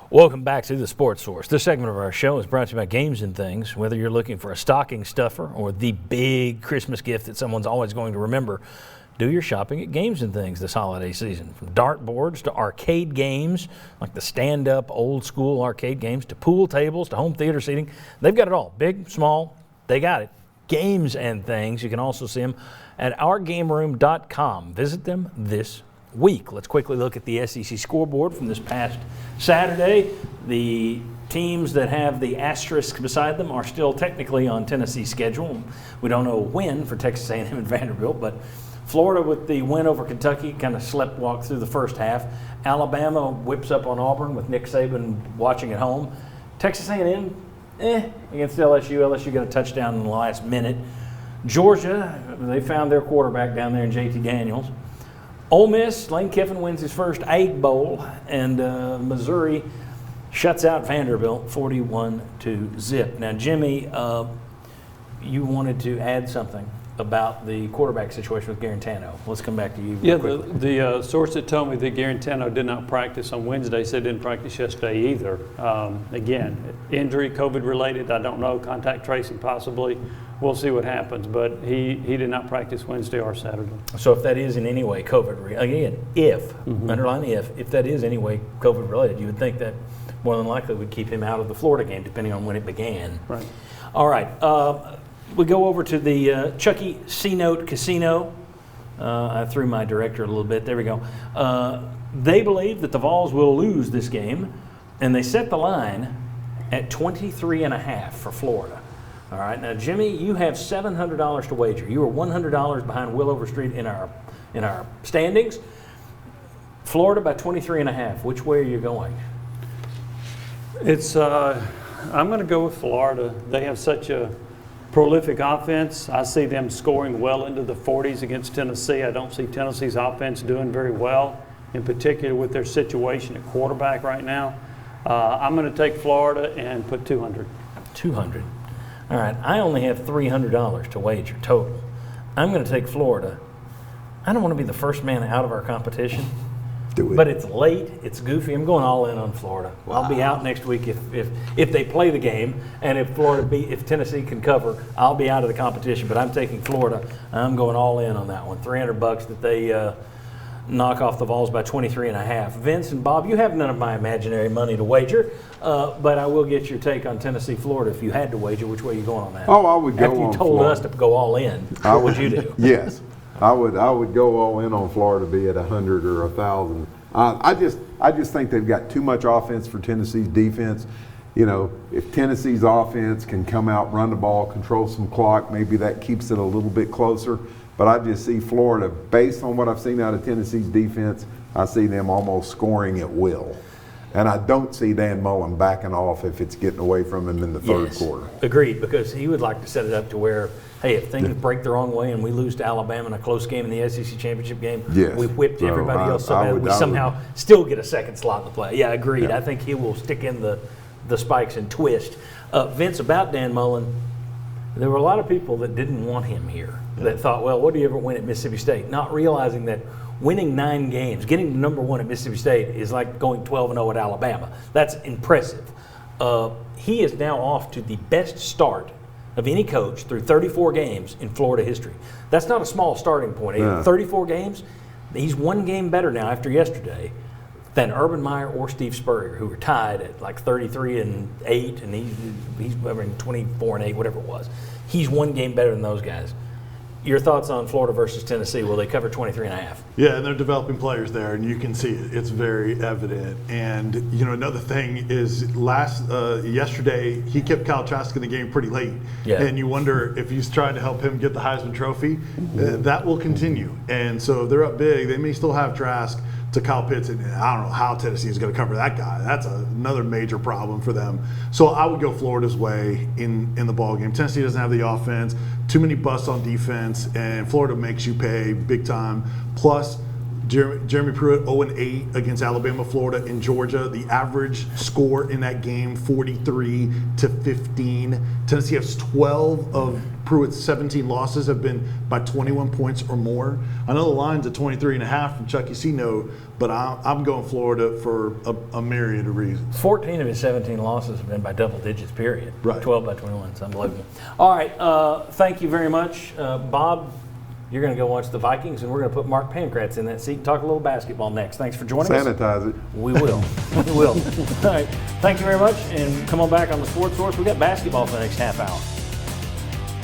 Welcome back to the Sports Source. This segment of our show is brought to you by Games and Things. Whether you're looking for a stocking stuffer or the big Christmas gift that someone's always going to remember, do your shopping at Games and Things this holiday season. From dartboards to arcade games, like the stand-up old-school arcade games, to pool tables to home theater seating, they've got it all. Big, small, they got it. Games and Things. You can also see them at ourgameroom.com. Visit them this week. Let's quickly look at the SEC scoreboard from this past Saturday. The teams that have the asterisk beside them are still technically on Tennessee's schedule. We don't know when for Texas A&M and Vanderbilt, but Florida with the win over Kentucky kind of sleptwalked through the first half. Alabama whips up on Auburn with Nick Saban watching at home. Texas A&M, against LSU. LSU got a touchdown in the last minute. Georgia, they found their quarterback down there in JT Daniels. Ole Miss, Lane Kiffin wins his first Egg Bowl, and Missouri shuts out Vanderbilt 41-0. Now, Jimmy, you wanted to add something about the quarterback situation with Guarantano. Let's come back to you. Yeah, the source that told me that Guarantano did not practice on Wednesday said didn't practice yesterday either. Again, injury, COVID-related, I don't know, contact tracing possibly. We'll see what happens, but he did not practice Wednesday or Saturday. So if that is in any way COVID, again, underline if that is any way COVID-related, you would think that more than likely would keep him out of the Florida game, depending on when it began. Right. All right. We go over to the Chucky C-Note Casino. I threw my director a little bit. There we go. They believe that the Vols will lose this game, and they set the line at 23.5 for Florida. All right. Now, Jimmy, you have $700 to wager. You are $100 behind Will Overstreet in our standings. Florida by 23.5. Which way are you going? It's I'm going to go with Florida. They have such a prolific offense. I see them scoring well into the 40s against Tennessee. I don't see Tennessee's offense doing very well, in particular with their situation at quarterback right now. I'm going to take Florida and put 200. 200. All right. I only have $300 to wager total. I'm going to take Florida. I don't want to be the first man out of our competition. Do it. But it's late, it's goofy. I'm going all in on Florida. Wow. I'll be out next week if they play the game, and if Tennessee can cover, I'll be out of the competition. But I'm taking Florida. I'm going all in on that one. $300 that they knock off the Vols by 23.5. Vince and Bob, you have none of my imaginary money to wager, but I will get your take on Tennessee, Florida. If you had to wager, which way are you going on that? Oh, I would go After you on told Florida. us to go all in, what would you do? Yes. I would go all in on Florida, be it 100 or 1,000. I just think they've got too much offense for Tennessee's defense. You know, if Tennessee's offense can come out, run the ball, control some clock, maybe that keeps it a little bit closer. But I just see Florida, based on what I've seen out of Tennessee's defense, I see them almost scoring at will. And I don't see Dan Mullen backing off if it's getting away from him in the third quarter. Agreed, because he would like to set it up to where, hey, if things break the wrong way and we lose to Alabama in a close game in the SEC championship game, we whipped everybody else so bad we somehow still get a second slot to play. Yeah, agreed. Yeah. I think he will stick in the spikes and twist. Vince, about Dan Mullen, there were a lot of people that didn't want him here, that thought, well, what do you ever win at Mississippi State? Not realizing that winning 9 games, getting to number 1 at Mississippi State is like going 12-0 at Alabama. That's impressive. He is now off to the best start of any coach through 34 games in Florida history. That's not a small starting point. Yeah. 34 games, he's 1 game better now after yesterday than Urban Meyer or Steve Spurrier, who were tied at like 33-8, and he's 24-8, whatever it was. He's 1 game better than those guys. Your thoughts on Florida versus Tennessee? Will they cover 23.5? Yeah, and they're developing players there, and you can see it. It's very evident. And, you know, another thing is yesterday, he kept Kyle Trask in the game pretty late. Yeah. And you wonder if he's trying to help him get the Heisman Trophy. That will continue. And so if they're up big, they may still have Trask to Kyle Pitts, and I don't know how Tennessee is going to cover that guy. That's another major problem for them. So I would go Florida's way in the ballgame. Tennessee doesn't have the offense, too many busts on defense, and Florida makes you pay big time. Plus, Jeremy Pruitt 0-8 against Alabama, Florida, and Georgia. The average score in that game 43-15. Tennessee has 12 of Pruitt's 17 losses have been by 21 points or more. I know the line's at 23.5 from Chucky C-Note, but I'm going Florida for a myriad of reasons. 14 of his 17 losses have been by double digits, period. Right. 12 by 21. It's unbelievable. All right. Thank you very much. Bob, you're going to go watch the Vikings, and we're going to put Mark Pankratz in that seat and talk a little basketball next. Thanks for joining us. Sanitize it. We will. We will. All right. Thank you very much, and come on back on the Sports Source. We've got basketball for the next half hour.